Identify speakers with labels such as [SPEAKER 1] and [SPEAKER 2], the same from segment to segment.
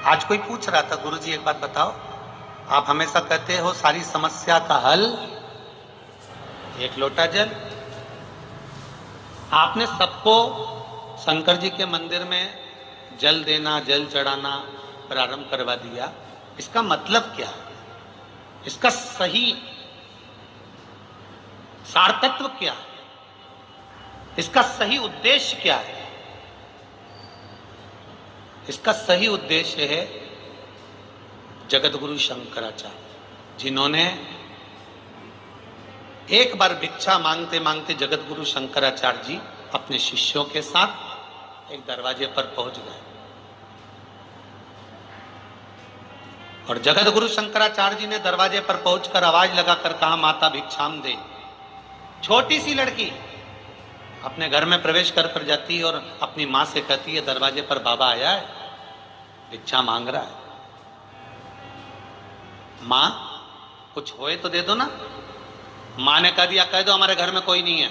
[SPEAKER 1] आज कोई पूछ रहा था, गुरुजी एक बात बताओ, आप हमेशा कहते हो सारी समस्या का हल एक लोटा जल। आपने सबको शंकर जी के मंदिर में जल देना, जल चढ़ाना प्रारंभ करवा दिया। इसका मतलब क्या है? इसका सही सारतत्व क्या है? इसका सही उद्देश्य क्या है? इसका सही उद्देश्य है जगत गुरु शंकराचार्य, जिन्होंने एक बार भिक्षा मांगते मांगते जगत गुरु शंकराचार्य जी अपने शिष्यों के साथ एक दरवाजे पर पहुंच गए और जगत गुरु शंकराचार्य जी ने दरवाजे पर पहुंचकर आवाज लगाकर कहा, माता भिक्षाम दे। छोटी सी लड़की अपने घर में प्रवेश कर जाती है और अपनी मां से कहती है, दरवाजे पर बाबा आया है, भिक्षा मांग रहा है। मां, कुछ होए तो दे दो ना। मां ने कह दिया, कह दो हमारे घर में कोई नहीं है।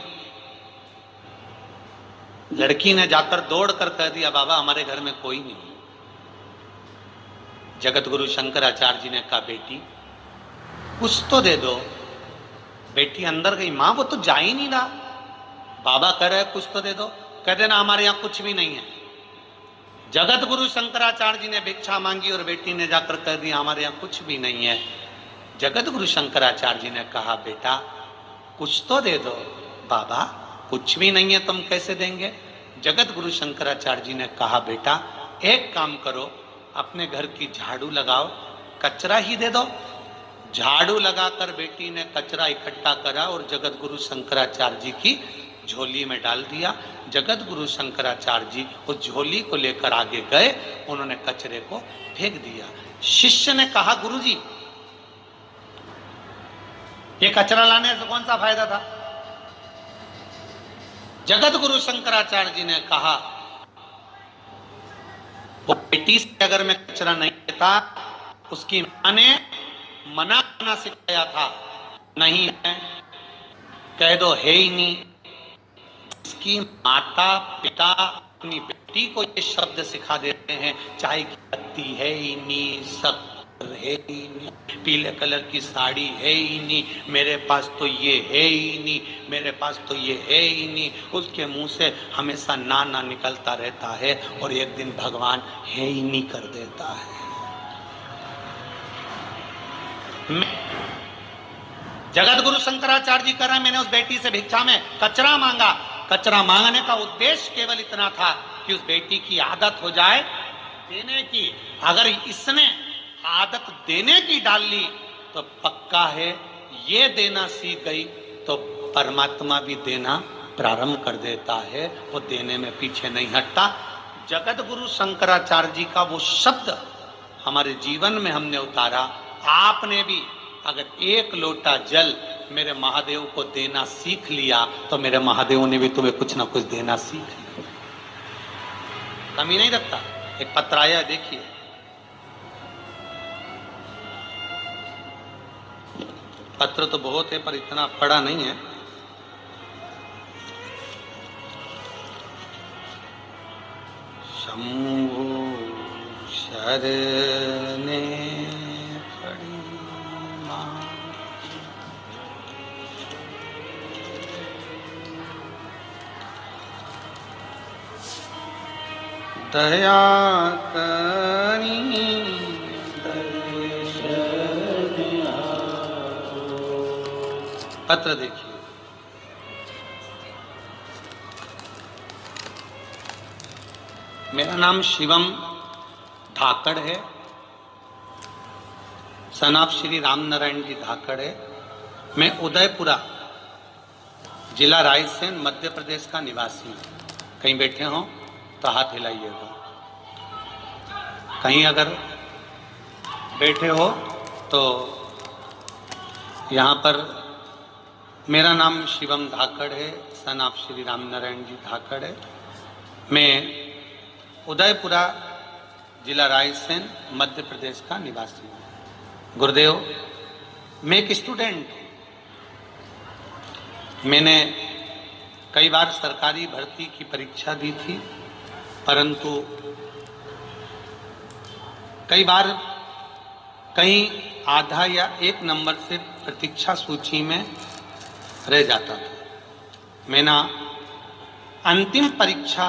[SPEAKER 1] लड़की ने जाकर दौड़कर कह दिया, बाबा हमारे घर में कोई नहीं है। जगत गुरु शंकराचार्य जी ने कहा, बेटी कुछ तो दे दो। बेटी अंदर गई, मां वो तो जा ही नहीं रहा, बाबा कह रहे कुछ तो दे दो। कह देना हमारे यहां कुछ भी नहीं है। जगत गुरु शंकराचार्य जी ने भिक्षा मांगी और बेटी ने जाकर कह दिया, हमारे यहां कुछ भी नहीं है। जगत गुरु शंकराचार्य जी ने कहा, बेटा कुछ तो दे दो। बाबा कुछ भी नहीं है, तुम कैसे देंगे? जगत गुरु शंकराचार्य जी ने कहा, बेटा एक काम करो, अपने घर की झाड़ू लगाओ, कचरा ही दे दो। झाड़ू लगाकर बेटी ने कचरा इकट्ठा करा और जगत गुरु शंकराचार्य जी की झोली में डाल दिया। जगत गुरु शंकराचार्य जी उस झोली को लेकर आगे गए, उन्होंने कचरे को फेंक दिया। शिष्य ने कहा, गुरुजी ये कचरा लाने से कौन सा फायदा था? जगत गुरु शंकराचार्य जी ने कहा, वो बेटी से अगर मैं कचरा नहीं लेता, उसकी मां ने मना करना सिखाया था, नहीं है कह दो है ही नहीं। इसकी माता पिता अपनी बेटी को ये शब्द सिखा देते हैं, चाय की पत्ती है ही नहीं, शक्कर है ही नहीं, पीले कलर की साड़ी है ही नहीं, मेरे पास तो ये है ही नहीं, मेरे पास तो ये है ही नहीं। उसके मुंह से हमेशा ना ना निकलता रहता है और एक दिन भगवान है ही नहीं कर देता है। जगत गुरु शंकराचार्य जी कह रहे हैं, मैंने उस बेटी से भिक्षा में कचरा मांगा। कचरा मांगने का उद्देश्य केवल इतना था कि उस बेटी की आदत हो जाए देने की। अगर इसने आदत देने की डाल ली तो पक्का है ये देना सीख गई तो परमात्मा भी देना प्रारंभ कर देता है, वो देने में पीछे नहीं हटता। जगत गुरु शंकराचार्य जी का वो शब्द हमारे जीवन में हमने उतारा। आपने भी अगर एक लोटा जल मेरे महादेव को देना सीख लिया तो मेरे महादेव ने भी तुम्हें कुछ ना कुछ देना सीख लिया, कमी नहीं रखता। एक पत्र आया, देखिए, पत्र तो बहुत है पर इतना पढ़ा नहीं है। शंभु शरणे दया करी पत्र देखिए। मेरा नाम शिवम धाकड़ है, सन ऑफ श्री राम नारायण जी धाकड़ है। मैं उदयपुरा जिला रायसेन मध्य प्रदेश का निवासी हूँ। कहीं बैठे हों तो हाथ हिलाइएगा, कहीं अगर बैठे हो तो। यहाँ पर मेरा नाम शिवम धाकड़ है, सन ऑफ श्री राम नारायण जी धाकड़ है। मैं उदयपुरा जिला रायसेन मध्य प्रदेश का निवासी हूँ। गुरुदेव, मैं एक स्टूडेंट हूँ। मैंने कई बार सरकारी भर्ती की परीक्षा दी थी, परंतु कई बार कहीं आधा या एक नंबर से प्रतीक्षा सूची में रह जाता था। मैंने अंतिम परीक्षा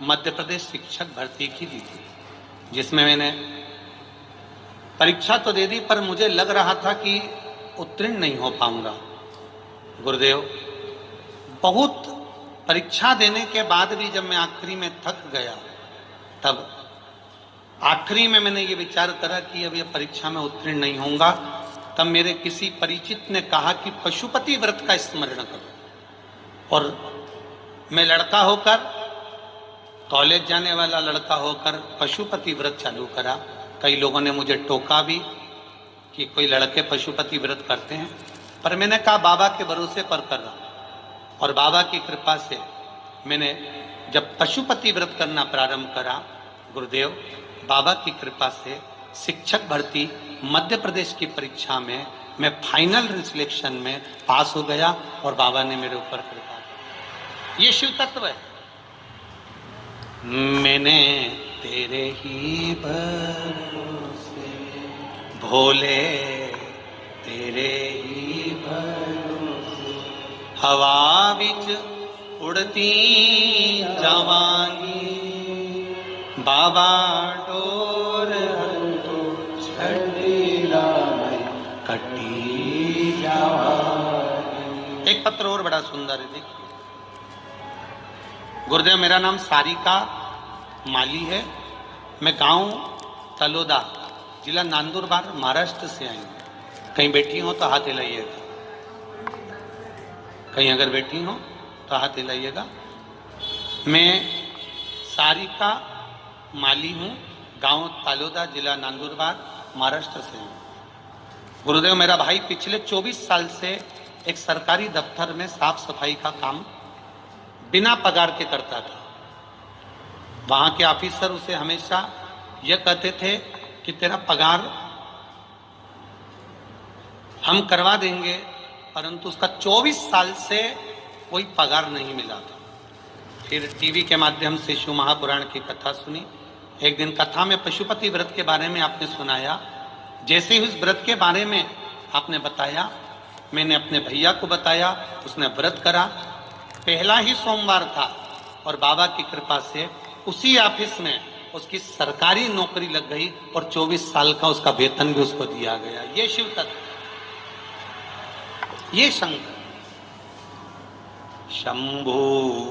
[SPEAKER 1] मध्य प्रदेश शिक्षक भर्ती की दी थी, जिसमें मैंने परीक्षा तो दे दी, पर मुझे लग रहा था कि उत्तीर्ण नहीं हो पाऊंगा। गुरुदेव, बहुत परीक्षा देने के बाद भी जब मैं आखिरी में थक गया, तब आखिरी में मैंने ये विचार करा कि अब ये परीक्षा में उत्तीर्ण नहीं होऊंगा। तब मेरे किसी परिचित ने कहा कि पशुपति व्रत का स्मरण करो। और मैं लड़का होकर, कॉलेज जाने वाला लड़का होकर पशुपति व्रत चालू करा। कई लोगों ने मुझे टोका भी कि कोई लड़के पशुपति व्रत करते हैं, पर मैंने कहा बाबा के भरोसे पर कर रहा हूं। और बाबा की कृपा से मैंने जब पशुपति व्रत करना प्रारंभ करा, गुरुदेव, बाबा की कृपा से शिक्षक भर्ती मध्य प्रदेश की परीक्षा में मैं फाइनल सिलेक्शन में पास हो गया और बाबा ने मेरे ऊपर कृपा की। ये शिव तत्व है। मैंने तेरे ही भरोसे भोले, तेरे ही भरोसे हवा बिच उड़ती जावांगी, बाबा डोर तो छड़ीला में कटी जावांगी। एक पत्र और बड़ा सुंदर है, देखिए। गुरुदेव, मेरा नाम सारिका माली है। मैं गांव तलोदा, जिला नंदुरबार, महाराष्ट्र से आई हूँ। कहीं बैठी हो तो हाथ हिलाइएगा, कहीं अगर बैठी हो तो हाथ हिलाइएगा। मैं सारिका माली हूँ, गांव तलोदा, जिला नंदुरबार, महाराष्ट्र से हूँ। गुरुदेव, मेरा भाई पिछले 24 साल से एक सरकारी दफ्तर में साफ सफाई का काम बिना पगार के करता था। वहां के ऑफिसर उसे हमेशा यह कहते थे कि तेरा पगार हम करवा देंगे, परंतु उसका 24 साल से कोई पगार नहीं मिला था। फिर टीवी के माध्यम से शिव महापुराण की कथा सुनी। एक दिन कथा में पशुपति व्रत के बारे में आपने सुनाया। जैसे ही उस व्रत के बारे में आपने बताया, मैंने अपने भैया को बताया, उसने व्रत करा। पहला ही सोमवार था और बाबा की कृपा से उसी ऑफिस में उसकी सरकारी नौकरी लग गई और 24 साल का उसका वेतन भी उसको दिया गया। ये शिव तत्व, ये शंकर शंभू।